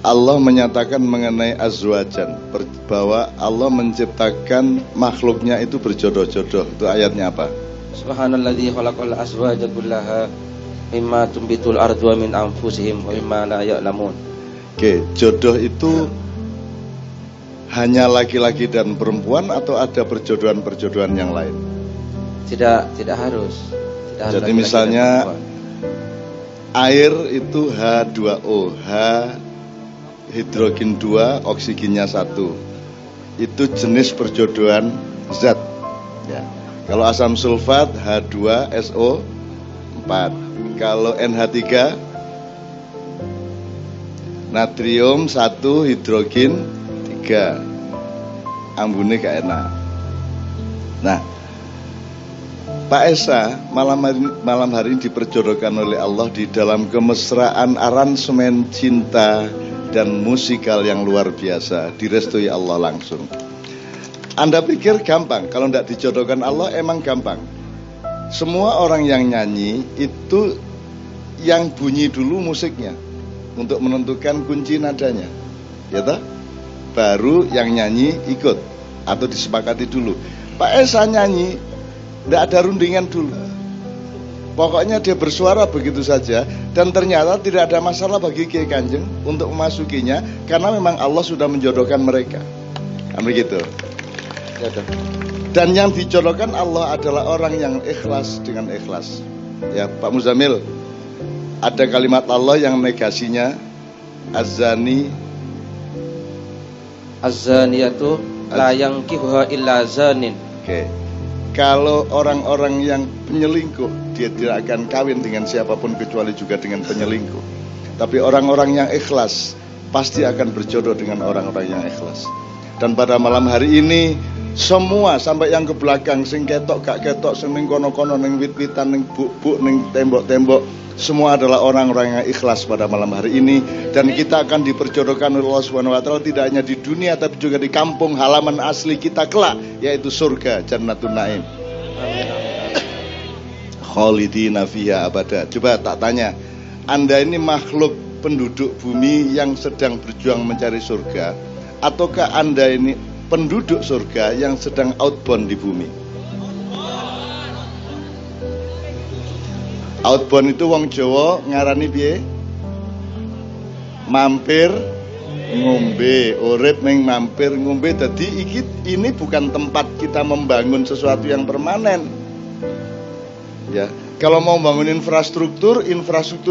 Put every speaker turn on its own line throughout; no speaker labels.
Allah menyatakan mengenai azwajan, bahwa Allah menciptakan makhluknya itu berjodoh-jodoh. Itu ayatnya apa?
Subhanalladzi khalaqal azwaja kullaha mimma tumbitul ardu wa min anfusihim wa mimma la ya'lamun.
Oke, jodoh itu hanya laki-laki dan perempuan atau ada perjodohan-perjodohan yang lain?
Tidak harus.
Jadi misalnya air itu H2O, H hidrogen 2, oksigennya 1. Itu jenis perjodohan zat. Ya. Kalau asam sulfat H2SO4. Kalau NH3 natrium 1 hidrogen 3. Ambune gak enak. Nah, Pak Esa malam hari ini diperjodohkan oleh Allah di dalam kemesraan aransemen cinta dan musikal yang luar biasa, direstui Allah langsung. Anda pikir gampang? Kalau tidak dijodohkan Allah emang gampang. Semua orang yang nyanyi itu yang bunyi dulu musiknya untuk menentukan kunci nadanya, ya toh? Baru yang nyanyi ikut atau disepakati dulu. Pak Esa nyanyi, tidak ada rundingan dulu. Pokoknya dia bersuara begitu saja, dan ternyata tidak ada masalah bagi Kiai Kanjeng untuk memasukinya, karena memang Allah sudah menjodohkan mereka. Kan begitu. Dan yang dijodohkan Allah adalah orang yang ikhlas dengan ikhlas. Ya, Pak Muzamil, ada kalimat Allah yang negasinya
az-zaniyatu la yankihuha illa zanin.
Oke. Kalau orang-orang yang penyelingkuh, dia tidak akan kawin dengan siapapun kecuali juga dengan penyelingkuh. Tapi orang-orang yang ikhlas pasti akan berjodoh dengan orang-orang yang ikhlas. Dan pada malam hari ini semua sampai yang ke belakang, sing ketok gak ketok, sing ning kono-kono, ning wit-witan, ning buk-buk, ning tembok-tembok, semua adalah orang-orang yang ikhlas pada malam hari ini. Dan kita akan diperjodohkan oleh Allah Subhanahu wa taala tidak hanya di dunia tapi juga di kampung halaman asli kita kelak, yaitu surga Jannatun Naim. Khalidina fiha abada. Coba tak tanya, Anda ini makhluk penduduk bumi yang sedang berjuang mencari surga, ataukah Anda ini penduduk surga yang sedang outbound di bumi? Outbound itu wong Jawa ngarani piye? Mampir ngombe, urip ning mampir ngombe. Jadi ini bukan tempat kita membangun sesuatu yang permanen. Ya, kalau mau bangun infrastruktur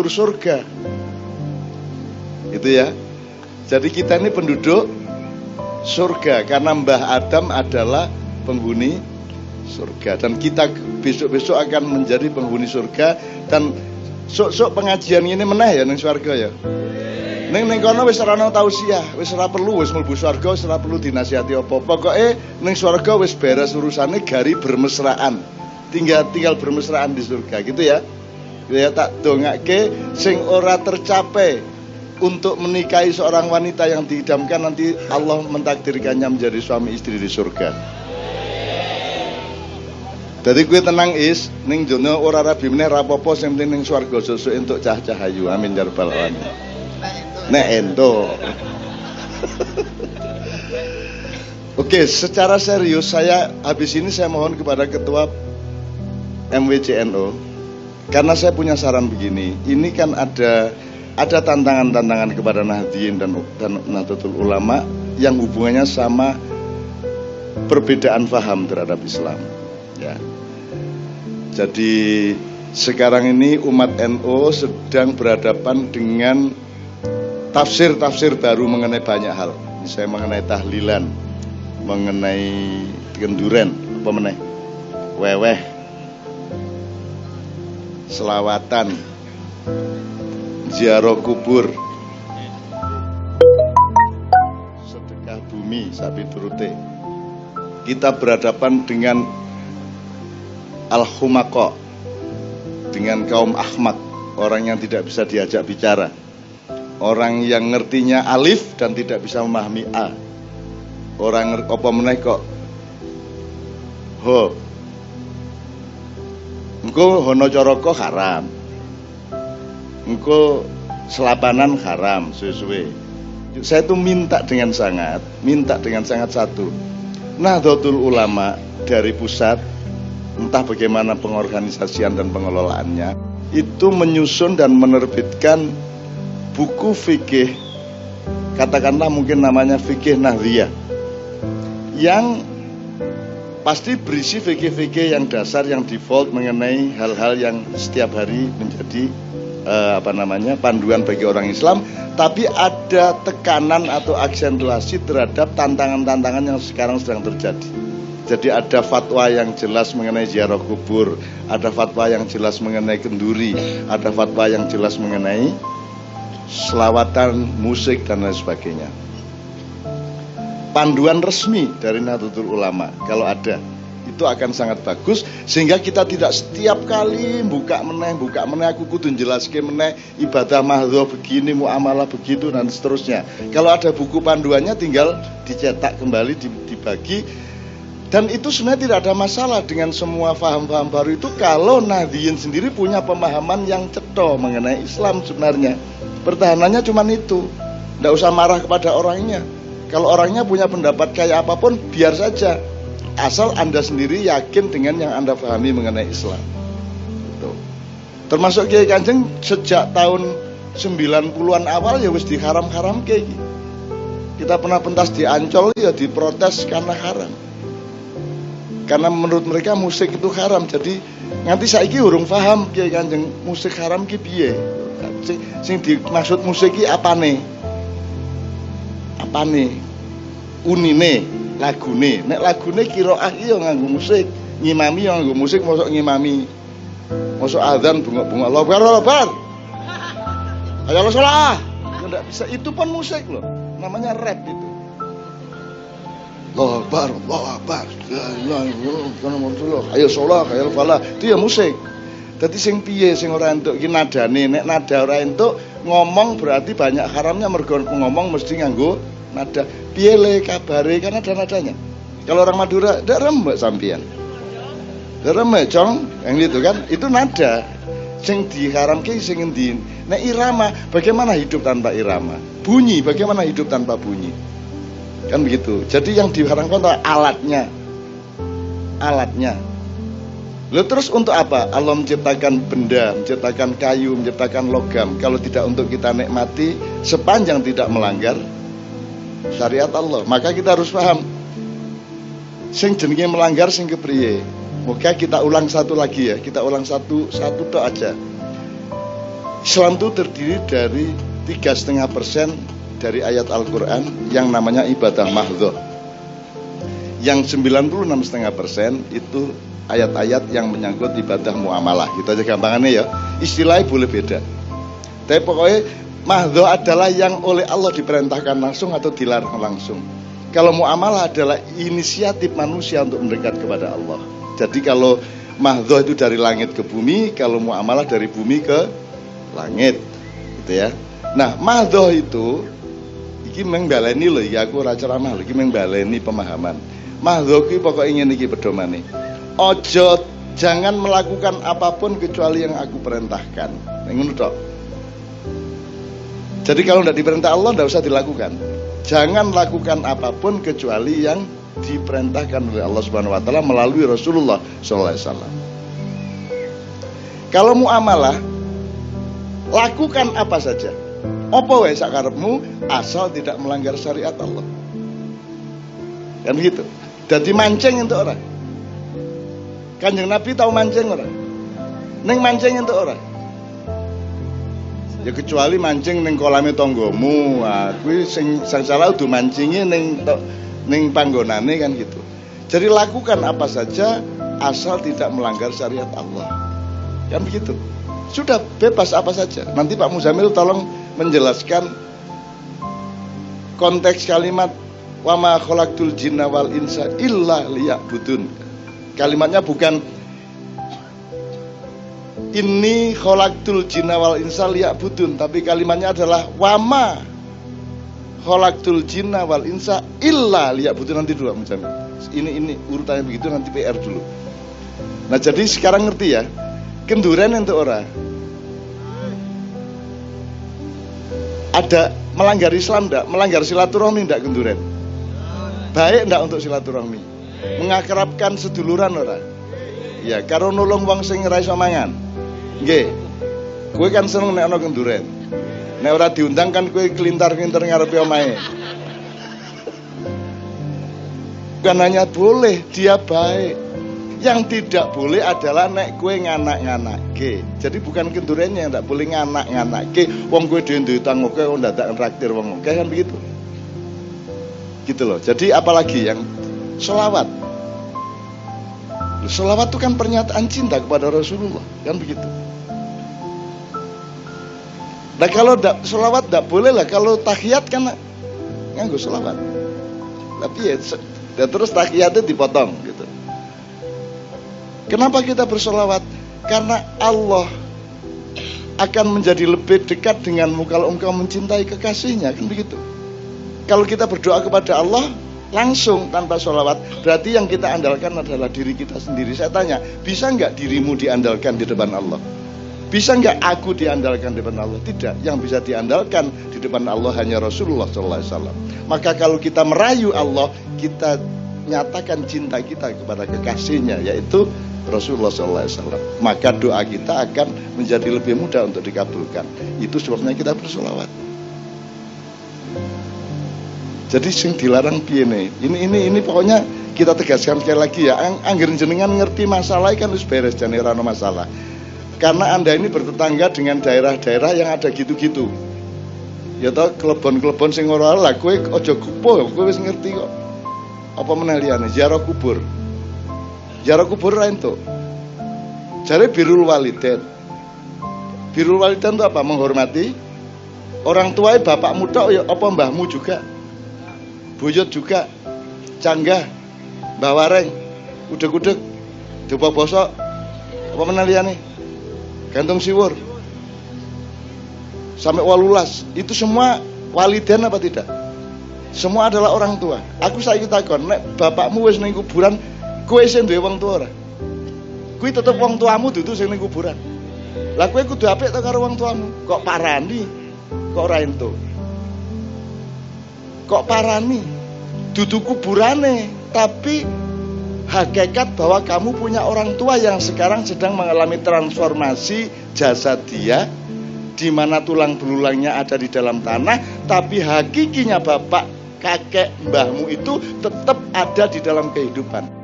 surga. Itu ya. Jadi kita ini penduduk surga karena Mbah Adam adalah penghuni surga, dan kita besok-besok akan menjadi penghuni surga. Dan sok-sok pengajian ini meneh ya ning swarga ya. Ning kono wis ora ono tausiah, wis ora perlu, wis mlebu swarga, wis ora perlu dinasihati apa. Pokoke ning swarga wis beres urusane, gari bermesraan. Tinggal bermesraan di surga gitu ya. Ya tak dongake sing ora tercapai untuk menikahi seorang wanita yang diidamkan, nanti Allah mentakdirkannya menjadi suami istri di surga. Jadi gue tenang is, ning donya ora rabi meneh ra apa-apa, sing penting ning swarga sesuk entuk cah-cahayu. Amin ya rabbal alamin. Nek ento. Oke, secara serius saya habis ini saya mohon kepada ketua MWCNO, karena saya punya saran begini. Ini kan ada tantangan-tantangan kepada Nahdien dan Nahdlatul Ulama yang hubungannya sama perbedaan faham terhadap Islam. Ya. Jadi sekarang ini umat NU sedang berhadapan dengan tafsir-tafsir baru mengenai banyak hal. Misalnya mengenai tahlilan, mengenai kenduren, apa meneh, weweh, selawatan, ziarah kubur, sedekah bumi, sapi turute. Kita berhadapan dengan al-humaqa, dengan kaum ahmak, orang yang tidak bisa diajak bicara, orang yang ngertinya alif dan tidak bisa memahami a, orang apa meneh kok ho, engko hono coroko haram, engko selapanan haram suwe-suwe, Saya itu minta dengan sangat satu. Nahdlatul Ulama dari pusat, entah bagaimana pengorganisasian dan pengelolaannya, itu menyusun dan menerbitkan buku fikih, katakanlah mungkin namanya fikih Nahdliyah, yang pasti berisi fikih-fikih yang dasar, yang default mengenai hal-hal yang setiap hari menjadi panduan bagi orang Islam, tapi ada tekanan atau aksentuasi terhadap tantangan-tantangan yang sekarang sedang terjadi. Jadi ada fatwa yang jelas mengenai ziarah kubur, ada fatwa yang jelas mengenai kenduri, ada fatwa yang jelas mengenai selawatan, musik dan lain sebagainya. Panduan resmi dari Nahdlatul Ulama kalau ada, itu akan sangat bagus, sehingga kita tidak setiap kali buka meneh aku kudu jelaske meneh ibadah mahdhah begini, muamalah begitu dan seterusnya. Kalau ada buku panduannya tinggal dicetak kembali, dibagi, dan itu sebenarnya tidak ada masalah dengan semua faham-faham baru itu kalau Nahdliyin sendiri punya pemahaman yang cetha mengenai Islam. Sebenarnya pertahanannya cuma itu, tidak usah marah kepada orangnya. Kalau orangnya punya pendapat kayak apapun, biar saja, asal Anda sendiri yakin dengan yang Anda pahami mengenai Islam. Tuh. Termasuk Kiai Kanjeng sejak tahun 90-an awal ya wis diharam-haram kayak gitu. Kita pernah pentas di Ancol ya diprotes karena haram. Karena menurut mereka musik itu haram. Jadi nganti saiki urung paham Kiai Kanjeng musik haram ki piye. Sing dimaksud musik ki apane? Apane? Unine, lagune. Nek lagune qiraah iki ya nganggo musik, ngimami ya nganggo musik, mosok ngimami. Mosok azan bunga-bunga Allahu Akbar. Ayo salah. Enggak bisa, itu pun musik loh. Namanya rap itu. Allahu Akbar, Allahu Akbar. Ayo salah, ayo falah. Itu ya musik. Dadi sing piye sing ora entuk iki nadane, nek nada ora entuk ngomong berarti banyak haramnya, mergo ngomong mesti nganggo nada. Piye le kabare kan ada nadanya. Kalau orang Madura ndak rembek sampean. Ndak rembek cong, yang itu kan itu nada. Sing diharamke sing endi? Nek irama, bagaimana hidup tanpa irama? Bunyi, bagaimana hidup tanpa bunyi? Kan begitu. Jadi yang diharamkan adalah alatnya. Alatnya. Lalu terus untuk apa? Allah menciptakan benda, menciptakan kayu, menciptakan logam. Kalau tidak untuk kita nikmati, sepanjang tidak melanggar syariat Allah, maka kita harus paham. Sing jenenge melanggar sing kepriye. Moga kita ulang satu lagi ya. Kita ulang satu tok aja. Islam itu terdiri dari 3,5% dari ayat Al-Quran yang namanya ibadah mahdhah. Yang 96,5% itu ayat-ayat yang menyangkut ibadah muamalah. Gitu aja gampangannya ya. Istilahnya boleh beda. Tapi pokoknya mahdhah adalah yang oleh Allah diperintahkan langsung atau dilarang langsung. Kalau muamalah adalah inisiatif manusia untuk mendekat kepada Allah. Jadi kalau mahdhah itu dari langit ke bumi, kalau muamalah dari bumi ke langit, gitu ya. Nah, mahdhah itu iki mengbaleni lho, ya aku ora ceramah lho, iki mengbaleni pemahaman. Mahdhah ki pokoknya ngene iki pedomane. Ojo, jangan melakukan apapun kecuali yang aku perintahkan. Ngono tok. Jadi kalau tidak diperintah Allah, tidak usah dilakukan. Jangan lakukan apapun kecuali yang diperintahkan oleh Allah Subhanahu Wa Taala melalui Rasulullah SAW. Kalau muamalah, lakukan apa saja. Apa wae sak karepmu, asal tidak melanggar syariat Allah. Kan begitu. Jadi mancing untuk orang. Kanjeng Nabi tahu mancing orang. Neng mancing untuk orang. Ya kecuali mancing ning kolame tanggamu, kuwi sing salah udah mancinge ning panggonane kan gitu. Jadi lakukan apa saja asal tidak melanggar syariat Allah. Kan begitu. Sudah bebas apa saja. Nanti Pak Muzamil tolong menjelaskan konteks kalimat wa ma khalaqtul jinna wal insa illa liya'budun. Kalimatnya bukan ini khalaqtul jinna wal insa liya'budun, tapi kalimatnya adalah wama khalaqtul jinna wal insa illa liya'budun. Nanti dulu Muzamil. Ini urutannya begitu, nanti PR dulu. Nah, jadi sekarang ngerti ya. Kenduren untuk orang. Ada melanggar Islam enggak? Melanggar silaturahmi enggak kenduren? Baik enggak untuk silaturahmi? Mengakrabkan seduluran ora? Ya, karo nulung wong sing ora iso mangan. Nggih. Kowe kan seneng nek ana kenduren. Nek ora diundang kan kowe kelintar-kelintar ngarepe omahe. Bukan hanya boleh, dia baik. Yang tidak boleh adalah nek kowe nganak-nganakke. Jadi bukan kendurennya yang tidak boleh nganak-nganakke. Wong kowe dhewe duwe utang oke kok ndadak traktir wong oke kan begitu. Gitu loh. Jadi apalagi yang sholawat. Sholawat itu kan pernyataan cinta kepada Rasulullah, kan begitu. Nah kalau sholawat tidak boleh lah, kalau tahiyat kan nganggo sholawat. Tapi ya terus tahiyatnya dipotong gitu. Kenapa kita bersolawat? Karena Allah akan menjadi lebih dekat denganmu kalau engkau mencintai kekasihnya, kan begitu. Kalau kita berdoa kepada Allah langsung tanpa sholawat, berarti yang kita andalkan adalah diri kita sendiri. Saya tanya, bisa nggak dirimu diandalkan di depan Allah? Bisa nggak aku diandalkan di depan Allah? Tidak. Yang bisa diandalkan di depan Allah hanya Rasulullah SAW. Maka kalau kita merayu Allah, kita nyatakan cinta kita kepada kekasihnya, yaitu Rasulullah SAW. Maka doa kita akan menjadi lebih mudah untuk dikabulkan. Itu sebabnya kita bersolawat. Jadi sing dilarang piye nih? Ini pokoknya kita tegaskan sekali lagi ya. Angger jenengan ngerti masalah kan wis beres jane ora ono masalah. Karena Anda ini bertetangga dengan daerah-daerah yang ada gitu-gitu. Ya toh klebon-klebon sing ora lah kowe aja kupo, kowe wis ngerti kok. Apa meneh liyane ziarah kubur. Ziarah kubur ra entuk. Jare birrul walidain. Birrul walidain itu apa? Menghormati orang tua, bapakmu tok ya apa mbahmu juga. Buyut juga, canggah, mbah wareng, udeg-udeg, depa bosok, apa meneh liyane? Gantung siwur. Sampai 18, itu semua walidain apa tidak? Semua adalah orang tua. Aku saiki takon, nek bapakmu wis ning kuburan, kowe sing duwe wong tua ora? Kuwi tetep wong tuamu dudu sing ning kuburan. Lah kowe kudu apik to karo wong tuamu. Kok parani? Kok ora entuk? Kok parani? Dudu kuburane, tapi hakikat bahwa kamu punya orang tua yang sekarang sedang mengalami transformasi jasad dia, di mana tulang belulangnya ada di dalam tanah, tapi hakikinya bapak, kakek, mbahmu itu tetap ada di dalam kehidupan.